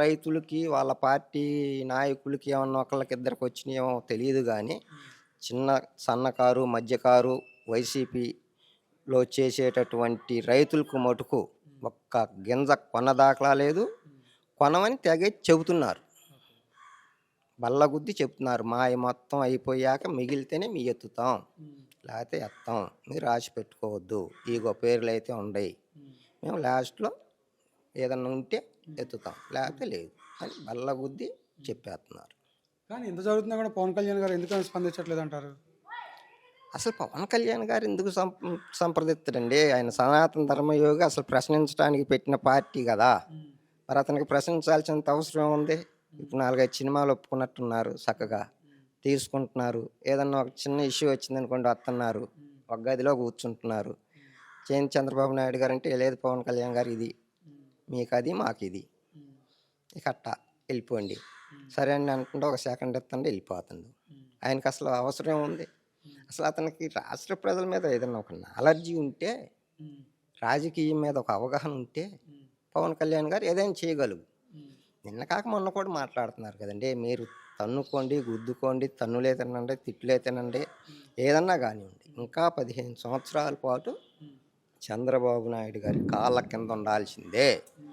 రైతులకి, వాళ్ళ పార్టీ నాయకులకి ఏమన్నా ఒకళ్ళకిద్దరికి వచ్చినాయేమో తెలీదు గానీ, చిన్న సన్నకారు, మధ్యకారు వైసీపీలో చేసేటటువంటి రైతులకు మటుకు ఒక్క గింజ కొన్న దాఖలా లేదు. కొనమని తెగేసి చెబుతున్నారు. బల్లగుద్ది చెప్తున్నారు. మాయి మొత్తం అయిపోయాక మిగిలితేనే మీ ఎత్తుతాం. లేతే ఎత్తం. మీరు రాసి పెట్టుకోవద్దు. ఇగో పేర్లయితే ఉండయి. మేము లాస్ట్‌లో ఏదన్నా ఉంటే ఎత్తుతాం. లేతే లేదు అని బల్లగుద్ది చెప్పేస్తున్నారు. కానీ ఇంత జరుగుతున్నా కూడా పవన్ కళ్యాణ్ గారు ఎందుకని స్పందించట్లేదంటారు? అసలు పవన్ కళ్యాణ్ గారు ఎందుకు సంప్రదిస్తాడండి? ఆయన సనాతన ధర్మయోగి, అసలు ప్రశ్నించడానికి పెట్టిన పార్టీ గదా! మరి అతనికి ప్రశ్నించాల్సినంత అవసరం ఏముంది? ఇప్పుడు 4, 5 సినిమాలు ఒప్పుకున్నట్టున్నారు చక్కగా. తీసుకుంటున్నారు. ఏదన్నా ఒక చిన్న ఇష్యూ వచ్చిందనుకోండి వత్తన్నారు. ఒక గదిలో కూర్చుంటున్నారు. చంద్రబాబు నాయుడు గారంటే లేదు పవన్ కళ్యాణ్ గారు ఇది. మీకది, మాకిది. ఇక అట్టా ఎళ్ళిపోండి. సరే అండి అంటుంటే ఒక సెకండ్ ఇత్తండి ఎళ్ళిపోతుంది. ఆయనకసలు అవసరం ఏముంది? అసలు అతనికి రాష్ట్ర ప్రజల మీద ఏదన్నా ఒక నాలెడ్జీ ఉంటే, రాజకీయం మీద ఒక అవగాహన ఉంటే, పవన్ కళ్యాణ్ గారు ఏదైనా చేయగలరు. నిన్న కాక మొన్న కూడా మాట్లాడుతున్నారు కదండీ! మీరు తన్నుకోండి, గుద్దుకోండి, తన్నులే తినండి, తిట్లే తినండి, ఏదన్నా గానివ్వండి. ఇంకా 15 సంవత్సరాల పాటు చంద్రబాబు నాయుడు గారి కాళ్ళ కింద ఉండాల్సిందే.